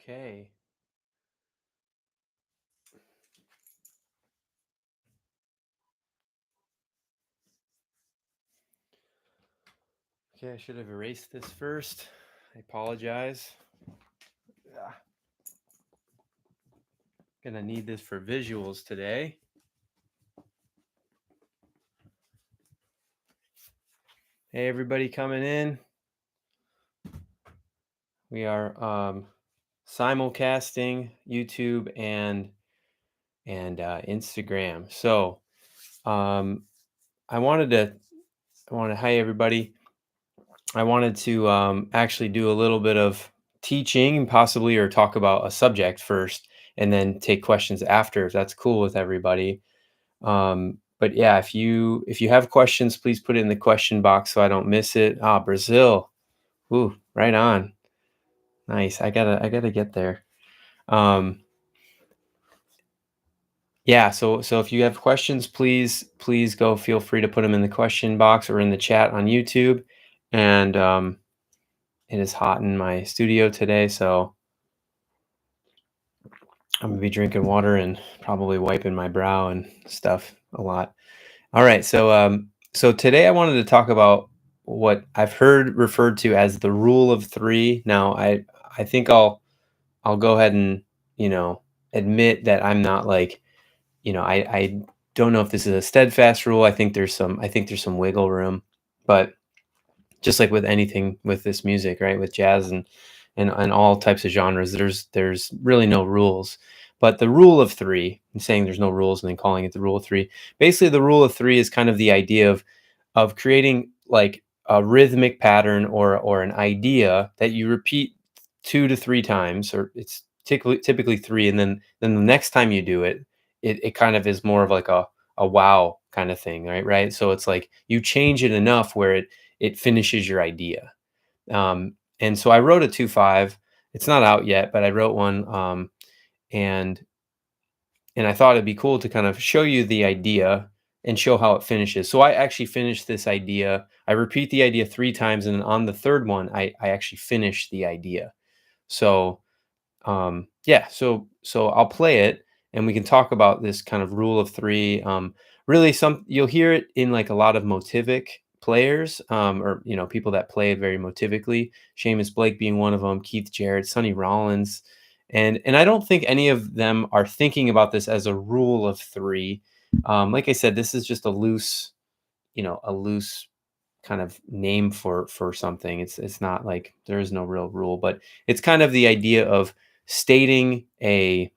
Okay. Okay, I should have erased this first. I apologize. Gonna need this for visuals today. Hey, everybody coming in. We are simulcasting YouTube and Instagram. So I wanted to hi everybody. I wanted to actually do a little bit of teaching, possibly, or talk about a subject first, and then take questions after, if that's cool with everybody. But yeah, if you have questions, please put it in the question box so I don't miss it. Brazil. Ooh, right on. Nice. I gotta get there. Yeah, so if you have questions, please go, feel free to put them in the question box or in the chat on YouTube. And it is hot in my studio today, so I'm gonna be drinking water and probably wiping my brow and stuff a lot. All right, so today I wanted to talk about what I've heard referred to as the rule of three. Now, I think I'll go ahead and admit that I'm not like I don't know if this is a steadfast rule. I think there's some wiggle room, but just like with anything with this music, right? With jazz and all types of genres, there's really no rules. But the rule of three, and saying there's no rules and then calling it the rule of three, basically the rule of three is kind of the idea of creating like a rhythmic pattern or an idea that you repeat 2 to 3 times, or it's typically 3, and then the next time you do it, it kind of is more of like a wow kind of thing, right? So it's like you change it enough where it finishes your idea. And so I wrote a 2/5. It's not out yet, but I wrote one, and I thought it'd be cool to kind of show you the idea and show how it finishes. So I actually finished this idea. I repeat the idea 3 times, and on the third one, I actually finish the idea. So yeah, so I'll play it, and we can talk about this kind of rule of three. Really, you'll hear it in like a lot of motivic players, or people that play it very motivically. Seamus Blake being one of them, Keith Jarrett, Sonny Rollins, and I don't think any of them are thinking about this as a rule of three. Like I said, this is just a loose, a loose kind of name for something. It's not like there is no real rule, but it's kind of the idea of stating an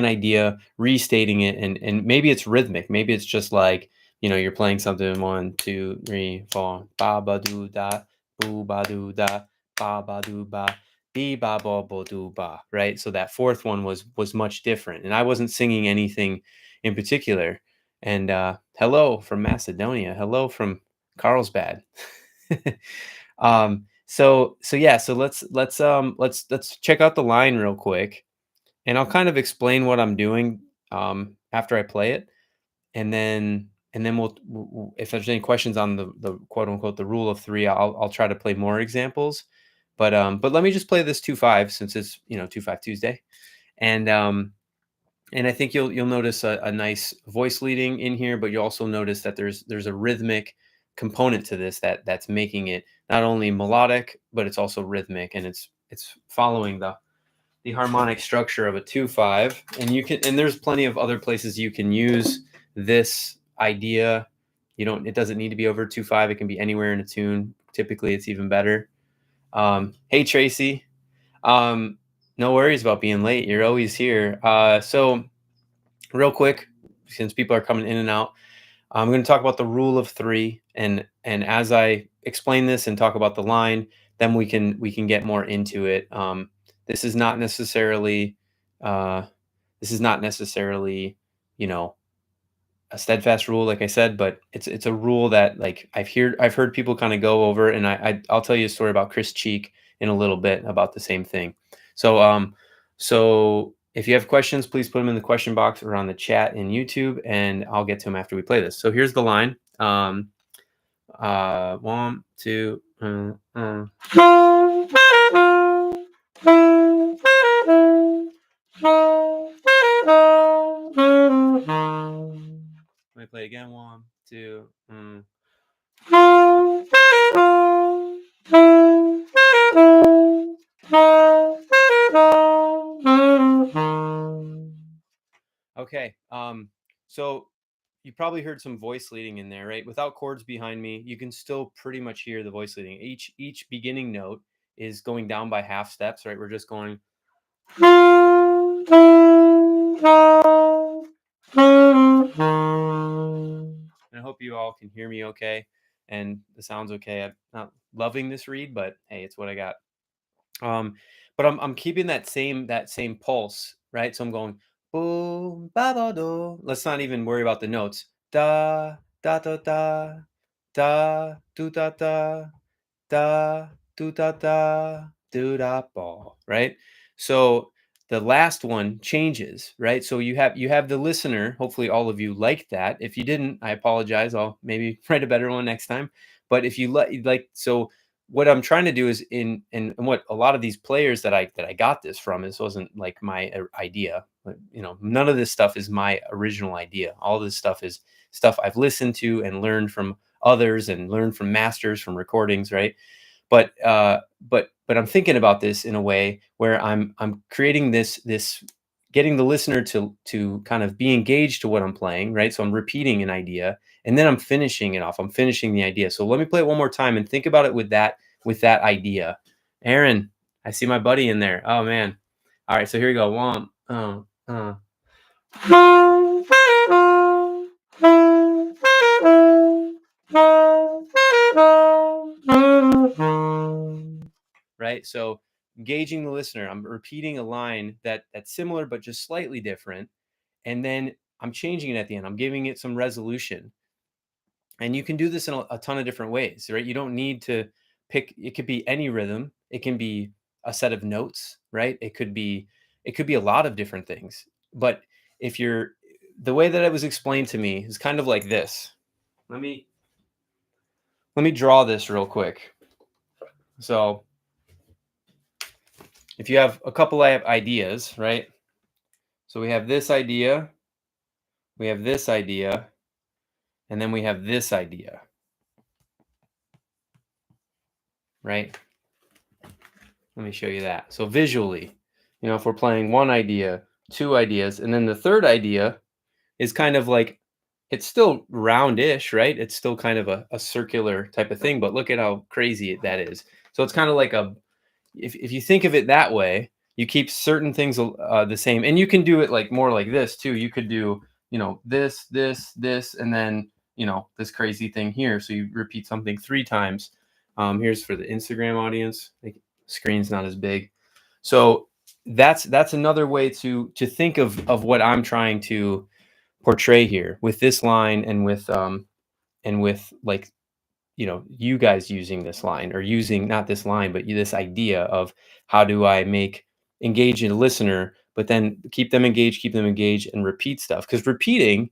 idea, restating it, and maybe it's rhythmic. Maybe it's just like, you're playing something 1, 2, 3, 4, ba ba do da, boo ba do da, ba ba do ba, be ba ba bo do ba, right? So that fourth one was much different, and I wasn't singing anything in particular. And hello from Macedonia, hello from Carlsbad. So yeah, so let's check out the line real quick, and I'll kind of explain what I'm doing after I play it, and then if there's any questions on the quote unquote the rule of three, I'll try to play more examples. But let me just play this 2/5 since it's 2/5 Tuesday, and I think you'll notice a nice voice leading in here, but you'll also notice that there's a rhythmic component to this that's making it not only melodic, but it's also rhythmic, and it's following the harmonic structure of a 2/5. And there's plenty of other places you can use this idea. It doesn't need to be over 2/5. It can be anywhere in a tune. Typically it's even better. Hey Tracy, no worries about being late. You're always here. So real quick, since people are coming in and out, I'm going to talk about the rule of three, and as I explain this and talk about the line, then we can get more into it. This is not necessarily uh, a steadfast rule, like I said, but it's a rule that, like, I've heard people kind of go over, and I'll tell you a story about Chris Cheek in a little bit about the same thing. So if you have questions, please put them in the question box or on the chat in YouTube, and I'll get to them after we play this. So here's the line. 1, 2. Let me play again. One, two. Okay. So you probably heard some voice leading in there, right? Without chords behind me, you can still pretty much hear the voice leading. Each beginning note is going down by half steps, right? We're just going. And I hope you all can hear me okay and the sound's okay. I'm not loving this read, but hey, it's what I got. Um, but I'm keeping that same pulse, right? So I'm going boom ba ba do. Let's not even worry about the notes. Da da da da da do da da da do da da do da ball, right? So the last one changes, right? So you have the listener. Hopefully, all of you liked that. If you didn't, I apologize. I'll maybe write a better one next time. But if you like, so what I'm trying to do is and what a lot of these players that I got this from. This wasn't like my idea. But, none of this stuff is my original idea. All this stuff is stuff I've listened to and learned from others and learned from masters from recordings, right? But I'm thinking about this in a way where I'm creating this getting the listener to kind of be engaged to what I'm playing, right? So I'm repeating an idea and then I'm finishing it off. I'm finishing the idea. So let me play it one more time and think about it with that idea. Aaron, I see my buddy in there. Oh man. All right, so here we go. One, right? So engaging the listener, I'm repeating a line that's similar but just slightly different, and then I'm changing it at the end. I'm giving it some resolution, and you can do this in a ton of different ways, right? You don't need to pick. It could be any rhythm. It can be a set of notes, right? It could be a lot of different things. But if you're the way that it was explained to me is kind of like this. Let me draw this real quick. So if you have a couple of ideas, right? So we have this idea, we have this idea, and then we have this idea, right? Let me show you that. So visually, if we're playing one idea, two ideas, and then the third idea is kind of like it's still roundish, right? It's still kind of a circular type of thing, but look at how crazy that is. So it's kind of like if you think of it that way, you keep certain things the same, and you can do it like more like this too. You could do this, and then this crazy thing here. So you repeat something three times. Here's for the Instagram audience. Like, screen's not as big, so that's another way to think of what I'm trying to portray here with this line and with like you guys using this line or using not this line, but this idea of how do I make engage a listener, but then keep them engaged and repeat stuff. Because repeating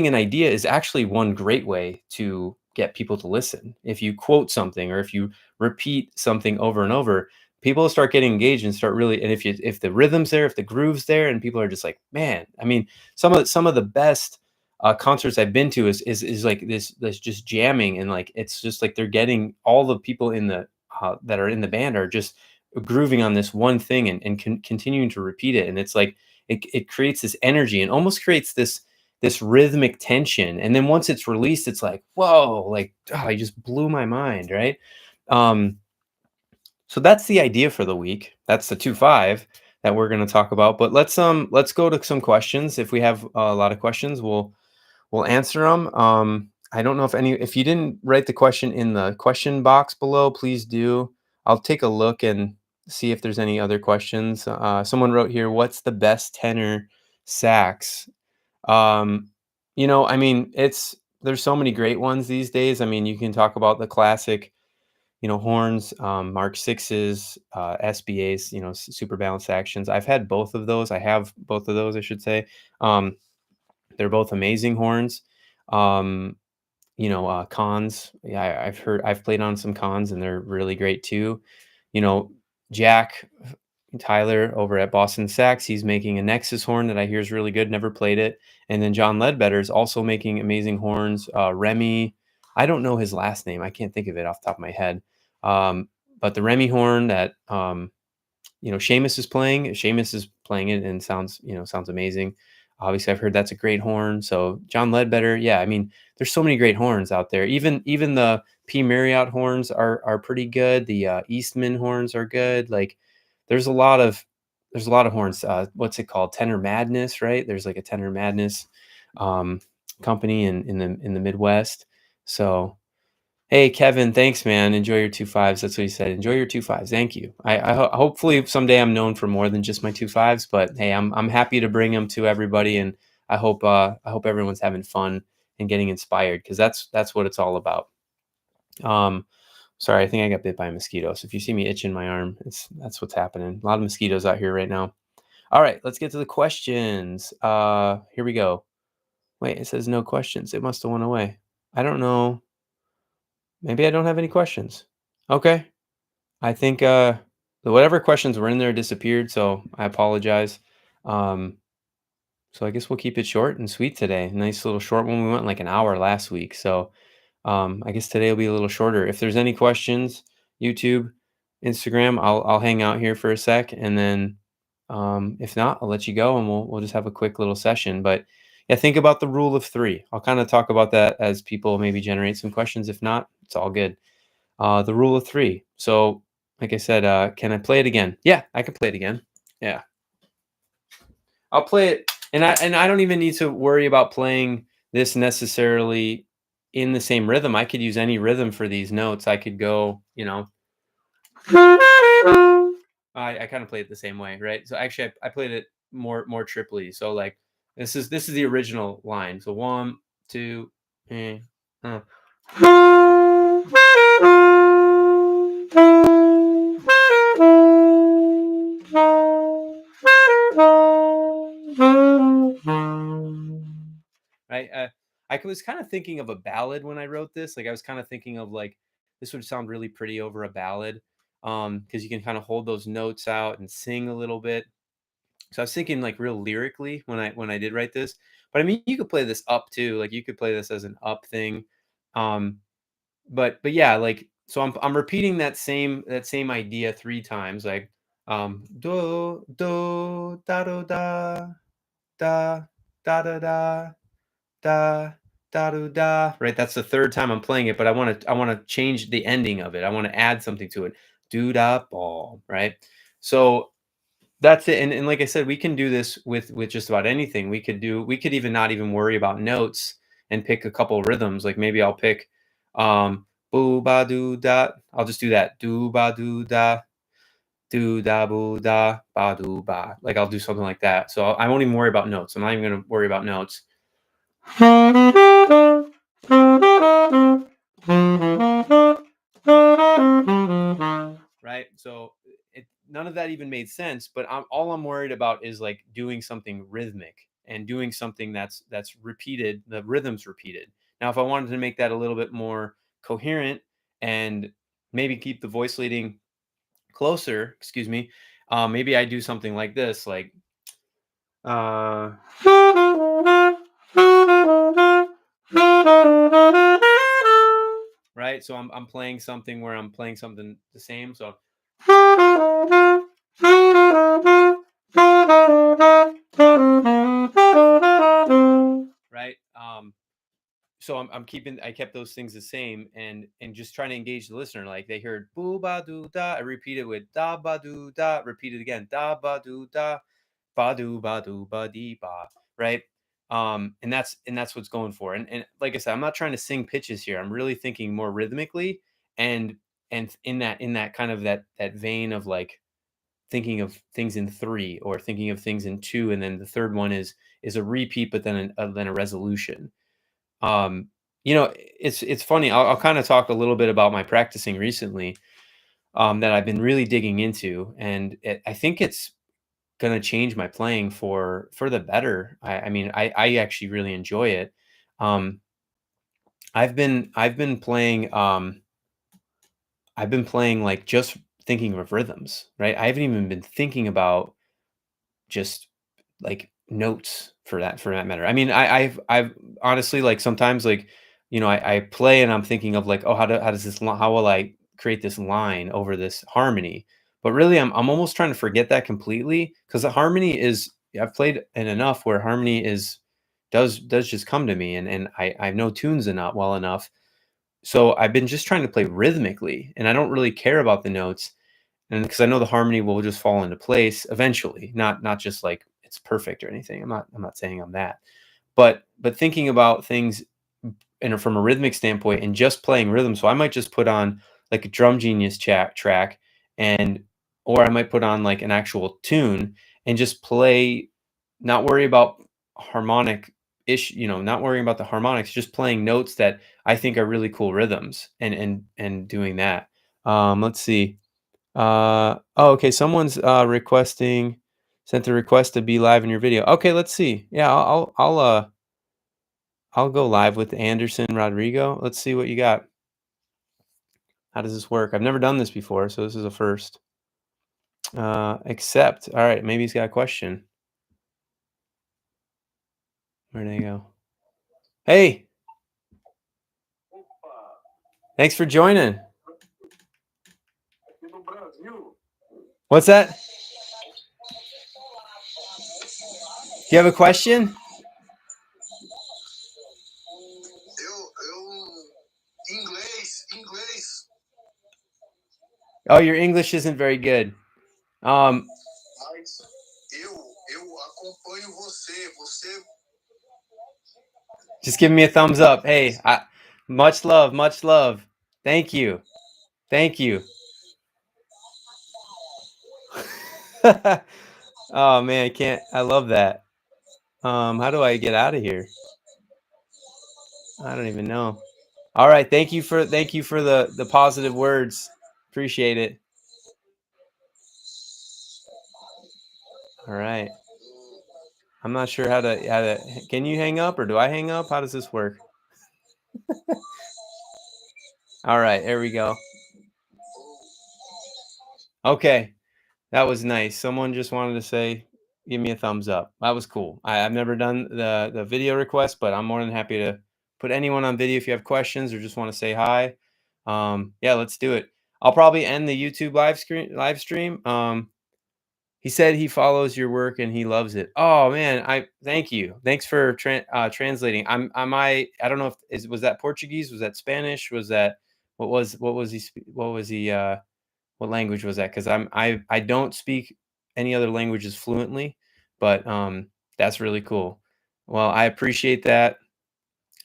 an idea is actually one great way to get people to listen. If you quote something or if you repeat something over and over, people start getting engaged and start really. And if the rhythm's there, if the groove's there, and people are just like, man, I mean, some of the best concerts I've been to is like this just jamming, and like it's just like they're getting all the people in the that are in the band are just grooving on this one thing and continuing to repeat it, and it's like it creates this energy and almost creates this rhythmic tension, and then once it's released, it's like, whoa, like, I just blew my mind, right? um so that's the idea for the week. That's the 2-5 that we're going to talk about. But let's go to some questions. If we have a lot of questions, we'll answer them. I don't know if you didn't write the question in the question box below, please do. I'll take a look and see if there's any other questions. Someone wrote here, what's the best tenor sax? um I mean, there's so many great ones these days. I mean, you can talk about the classic, horns, Mark sixes, SBAs, super balanced actions. I've had both of those. I have both of those, I should say. um they're both amazing horns. um cons, yeah, I've played on some cons and they're really great too. you know Jack, Tyler over at Boston Sax, he's making a Nexus horn that I hear is really good. Never played it. And then John Ledbetter is also making amazing horns. Remy, I don't know his last name. I can't think of it off the top of my head. But the Remy horn that Seamus is playing it and sounds amazing. Obviously, I've heard that's a great horn. So John Ledbetter, yeah, I mean, there's so many great horns out there. Even the P Marriott horns are pretty good. The Eastman horns are good. Like, there's a lot of there's a lot of horns. What's it called? Tenor Madness, right? There's like a Tenor Madness um, company in the Midwest. So hey, Kevin, thanks, man. Enjoy your 2.5s. That's what he said. Enjoy your 2.5s. Thank you. Hopefully someday I'm known for more than just my 2.5s, but hey, I'm happy to bring them to everybody, and I hope everyone's having fun and getting inspired, because that's what it's all about. Um, sorry, I think I got bit by a mosquito. So if you see me itching my arm, that's what's happening. A lot of mosquitoes out here right now. All right, let's get to the questions. Here we go. Wait, it says no questions. It must have went away. I don't know. Maybe I don't have any questions. Okay. I think whatever questions were in there disappeared, so I apologize. Um, so I guess we'll keep it short and sweet today. Nice little short one. We went like an hour last week, so I guess today will be a little shorter. If there's any questions, YouTube, Instagram, I'll hang out here for a sec, and then if not, I'll let you go, and we'll just have a quick little session. But yeah, think about the rule of three. I'll kind of talk about that as people maybe generate some questions. If not, it's all good. The rule of three. So, like I said, can I play it again? Yeah, I can play it again. Yeah, I'll play it, and I don't even need to worry about playing this necessarily in the same rhythm. I could use any rhythm for these notes. I could go, I kind of play it the same way, right? So actually, I played it more triply. So like this is the original line. So one, two, uh. Right? I was kind of thinking of a ballad when I wrote this. Like, I was kind of thinking of like this would sound really pretty over a ballad, because you can kind of hold those notes out and sing a little bit. So I was thinking like real lyrically when I did write this. But I mean, you could play this up too. Like, you could play this as an up thing. Um, but yeah, like, so I'm repeating that same idea three times. Like, do da do da da da da da da da do da. Right, that's the third time I'm playing it, but I want to change the ending of it. I want to add something to it. Do da ball. Right. So that's it. And like I said, we can do this with just about anything. We could even not even worry about notes and pick a couple rhythms. Like, maybe I'll pick boo ba doo da. I'll just do that. Do da boo da ba doo ba. Like, I'll do something like that. So I won't even worry about notes. I'm not even gonna worry about notes. Right? So none of that even made sense, but all I'm worried about is like doing something rhythmic and doing something that's repeated, the rhythm's repeated. Now, if I wanted to make that a little bit more coherent and maybe keep the voice leading closer, excuse me, maybe I do something like this, like uh right? So I'm playing something where I'm playing something the same. So right. So I kept those things the same, and just trying to engage the listener. Like, they heard boo ba doo da, I repeat it with da ba doo da, repeat it again, da ba doo da, ba doo ba dee ba, right? And that's what's going for. And like I said, I'm not trying to sing pitches here. I'm really thinking more rhythmically, and in that kind of that vein of like thinking of things in three, or thinking of things in two, and then the third one is a repeat, but then a resolution. um it's funny. I'll kind of talk a little bit about my practicing recently, that I've been really digging into, and I think it's gonna change my playing for the better. I mean, I actually really enjoy it. um I've been playing like just thinking of rhythms, right? I haven't even been thinking about just like notes for that matter. I mean, I've honestly like sometimes like I play and I'm thinking of like, oh, how does how will I create this line over this harmony? But really, I'm almost trying to forget that completely because the harmony is I've played in enough where harmony is does just come to me and I know tunes enough well enough. So I've been just trying to play rhythmically and I don't really care about the notes and because I know the harmony will just fall into place eventually, not just like it's perfect or anything. I'm not saying I'm that, but thinking about things from a rhythmic standpoint and just playing rhythm. So I might just put on like a Drum Genius track, and or I might put on like an actual tune and just play, not worry about harmonic ish, not worrying about the harmonics, just playing notes that I think are really cool rhythms and doing that. Let's see. Oh, okay. Someone's requesting sent a request to be live in your video. Okay, let's see. Yeah, I'll go live with Anderson Rodrigo. Let's see what you got. How does this work? I've never done this before, so this is a first. Accept. All right, maybe he's got a question. Where'd they go? Hey, thanks for joining. What's that? Do you have a question? Oh, your English isn't very good. Um, just give me a thumbs up. Hey, much love, much love. Thank you. Thank you. Oh man, I can't. I love that. How do I get out of here? I don't even know. All right, thank you for the positive words. Appreciate it. All right. I'm not sure how to can you hang up or do I hang up? How does this work? All right, there we go. Okay. That was nice. Someone just wanted to say give me a thumbs up. That was cool. I've never done the video request, but I'm more than happy to put anyone on video if you have questions or just want to say hi. Yeah, let's do it. I'll probably end the YouTube live stream. He said he follows your work and he loves it. Oh man, I thank you. Thanks for translating. I don't know if was that Portuguese? Was that Spanish? Was that what was he what language was that? Because I don't speak any other languages fluently, but that's really cool. Well, I appreciate that.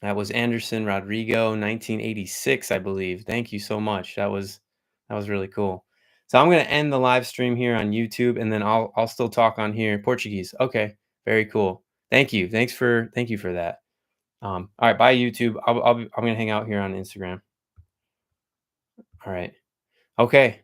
That was Anderson Rodrigo, 1986, I believe. Thank you so much. That was really cool. So I'm gonna end the live stream here on YouTube, and then I'll still talk on here Portuguese. Okay, very cool. Thank you. Thank you for that. All right, bye YouTube. I'm gonna hang out here on Instagram. All right. Okay.